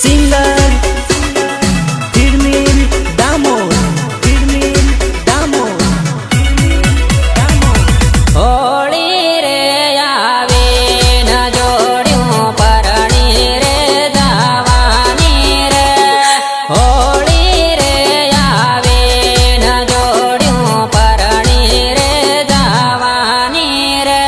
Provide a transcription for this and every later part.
singer તિરમિલ દામોદ તિરમિલ દામોદ Holi રે આવે ન જોડ્યું પરણી રે જવાની રે હોળી રે આવે ન જોડ્યું પરણી રે જવાની રે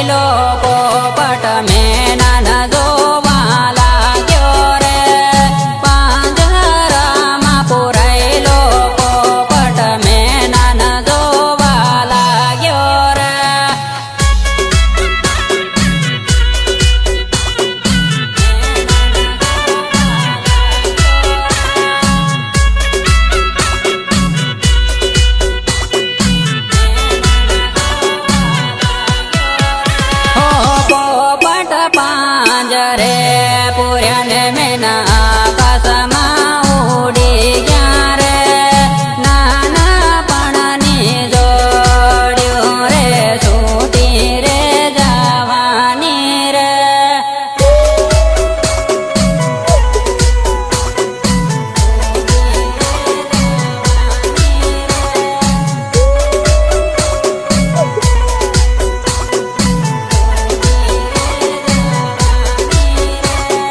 પૂરાયેલો પોપટ મેનન જોવા લાગ્યો રે પાંજરામાં પૂરાયેલો પોપટ મેનન જોવા લાગ્યો રે પોપટ પાંજરે પૂર્યાને મેના આકાશમાં ઉડી ગયા રે નાના પણની જોડ્યું રે છૂટી રે જવાની રે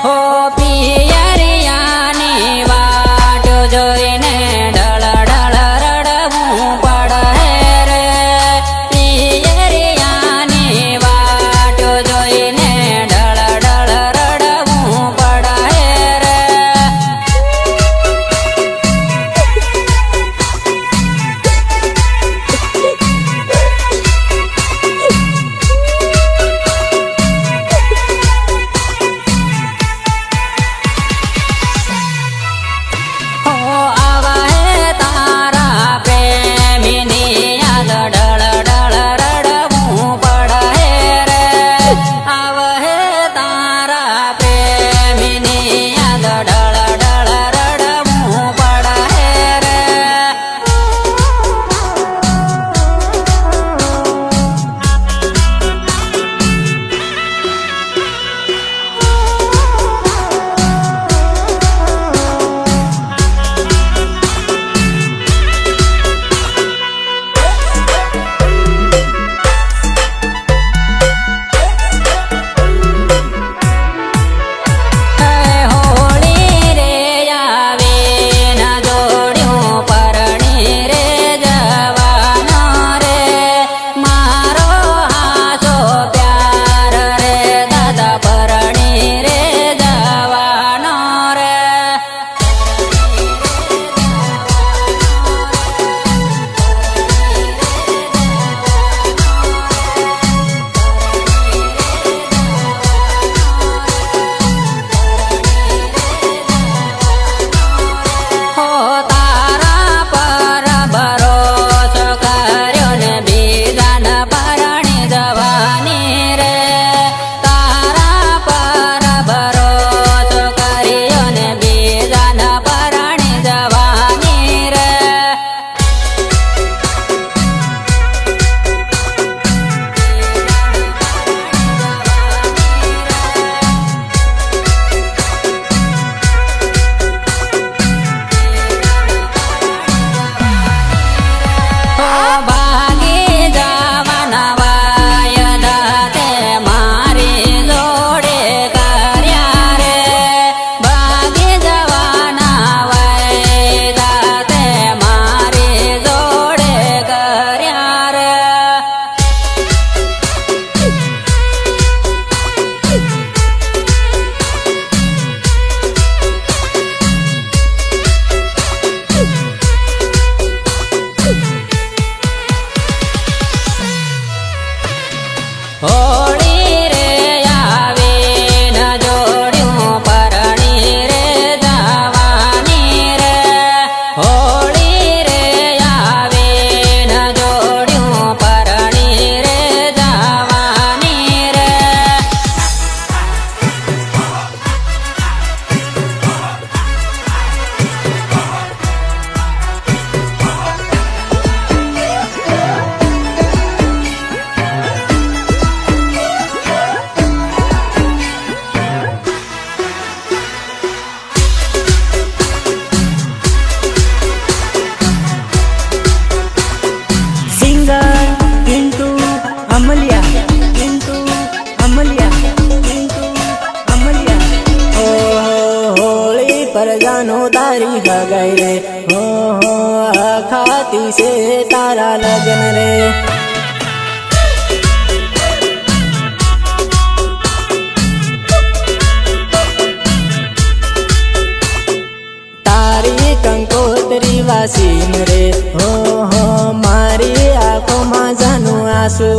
હો પિયરિયાની વાટ જોઈને ઢળ ઢળ રડવું પડે રે પિયરિયાની વાટ જોઈને ઢળ ઢળ રડવું પડે રે હો આવા તારા પ્રેમીની યાદ ઢળ ઢળ રડવું પડે રે આવા તારા પ્રેમીની યાદ ઢળ ઢળ રડવું પડે રે હોળી રે આવે ન જોડ્યું પરણી રે જવાનો રે મારો હાચો પ્યાર રે દાદા પરણી રે જવાનો રે હો તારા પર ભરોસો કર્યો ને બીજાન પરણી જવાની રે તારા પર ભરોસો કર્યો ને બીજાન પરણી જવાની રે હો ભાગી જવાના વાયદા તે મારી જોડે કર્યા રે ભાગી જવાના વાયદા તે મારી જોડે કર્યા રે હોળી રે આવે ન જોડ્યું પરણી રે જવાની રે હોળી રે આવે ન જોડ્યું પરણી રે જવાની રે परजानो तारी लगाई रे हो खाती से तारा लगन रे ઉદાસીન રે હો હો મારી આંખોમાં જાનું આંસુ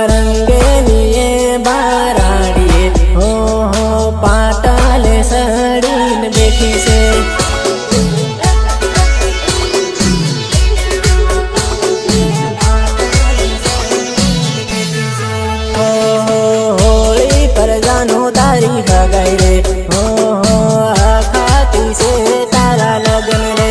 રંગેલી એ બારાડીએ હો હો પાટાલે સડીને બેઠી છે હોળી પર જાનું તારી હગાઈ રે હો હો ખાતી છે તારા લગ્ન રે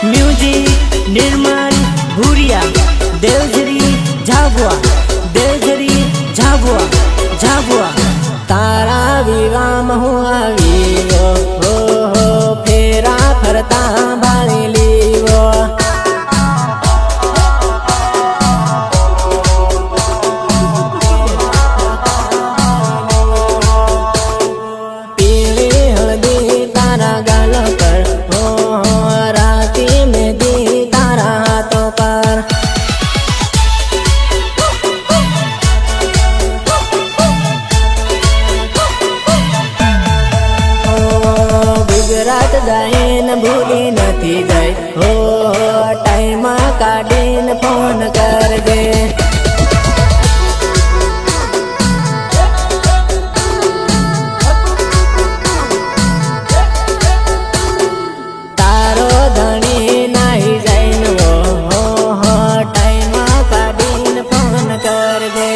म्यूजिक निर्मल भूरिया देवझरी झाबुआ देवझरी झाबुआ झाबुआ तारा विवाह હું આવ્યો હો હો ફેરા ફરતા ભાળી લીવો પીળી હળદી તારા ગાલ પર હો હો રાતી મેંદી તારા હાથો પર ગુજરાત જાઈને ભૂલી નથી જાય હો ટાઈમ કાઢીને ફોન કરજે તારો ધણી નાહી જાય હો હો ટાઈમ કાઢીને ફોન કરજે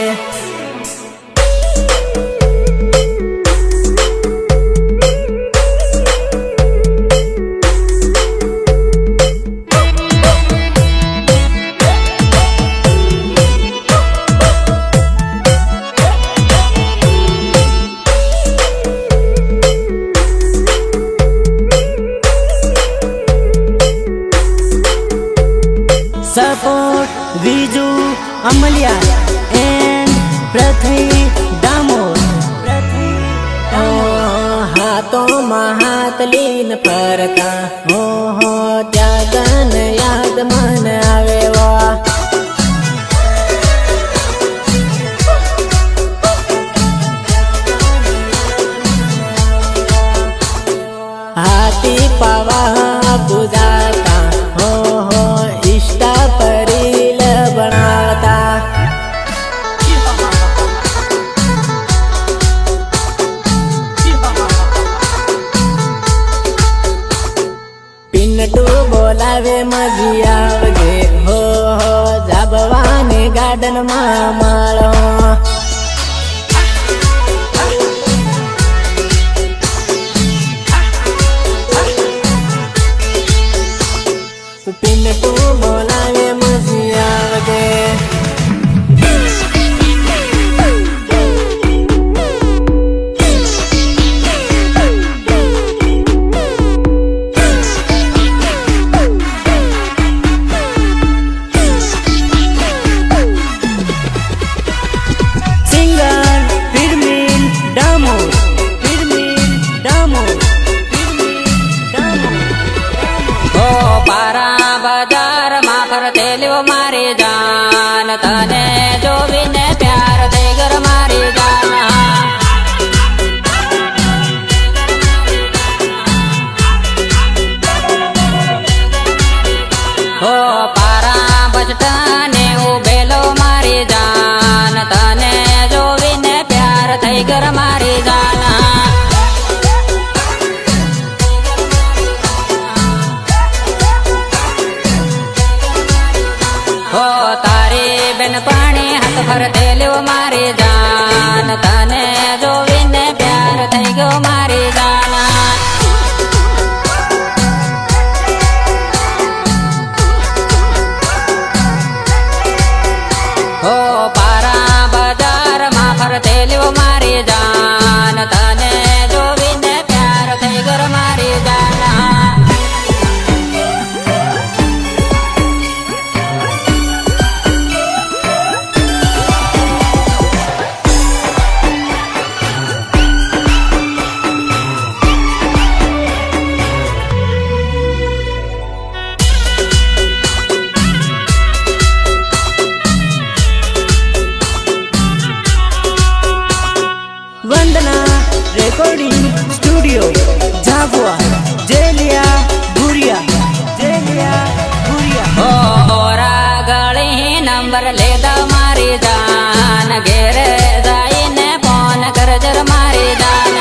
સપોર્ટ વિજુ અમલિયા એન્ડ પૃથ્વી ડામોર હાથોમાં હાથ લીન ફરતા હો હો ત્યાગન યાદ મન આવે વા હાથી પાવા પૂજાતા હો હો ઈષ્ટા પરીલ બનાવતા પિન્ટુ બોલાવે મજી આવજે હો હો જાબવાની ગાર્ડનમાં માળો પિન્ટુ બોલાવે મજી આવજે સિંગર ફિરમીન ડામોર ફિરમીન ડામોર ફિરમીન ડામોર ઓ પારા બજારમાં ફરતે લ્યો મારી જાન તને જોવીને પ્યાર થઈ ગર મારી જાન ઓ પારા બજટાને ઉભેલો મારી જાન તને જોવીને પ્યાર થઈ ગર મારી જાન હો તારી બેન પાણી હાથ ફરતે લ્યો મારી જાન તને જોવીને પ્યાર થઈ ગયો મારી જાન હો પારા બજારમાં ફરતે લ્યો મારી જાન તને જોવીને નંબર લેતા મારી જાન ઘેરે જઈને ફોન કરજર મારી જાન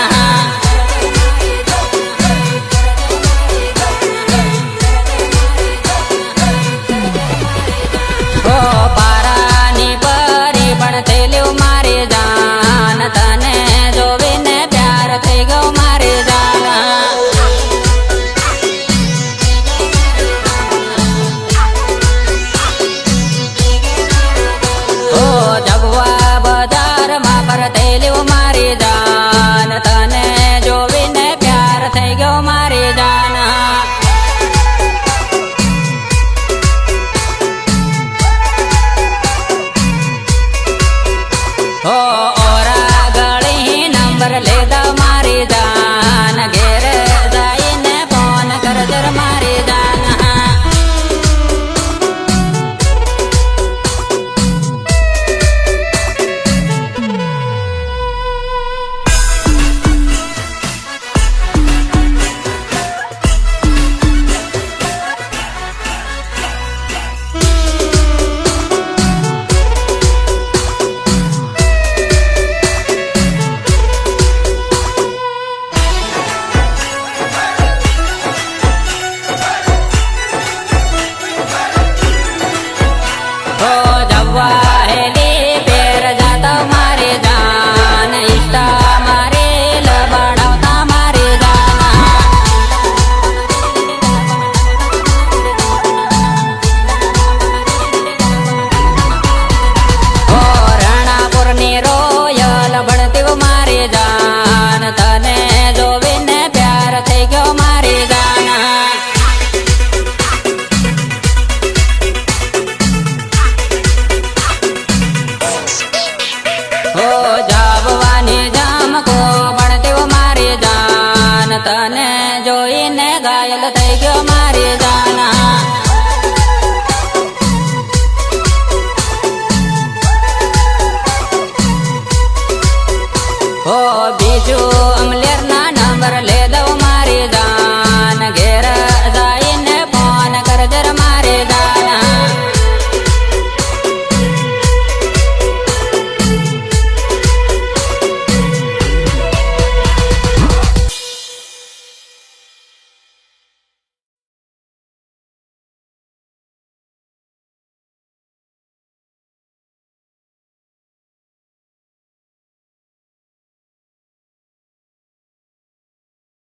ઓ પારાની પરી પણ થયેલું મારી જાન તને જોવીને પ્યાર થઈ ગયો મારી જાન જગવા બજારમાં ફરતેલી મારી જાન તને જોવીને પ્યાર થઈ ગયો મારી જાન હો ઓરા ગળી નંબર લેતા મારી જાન ઘેરે જઈને ફોન કરજર મારી જાન તને જોવીને પ્યાર થઈ ગયો મારી જાન હો જાવવાની જામકો ભણતી મારી જાન તને જોઈને ઘાયલ થઈ ગયો મારી જાન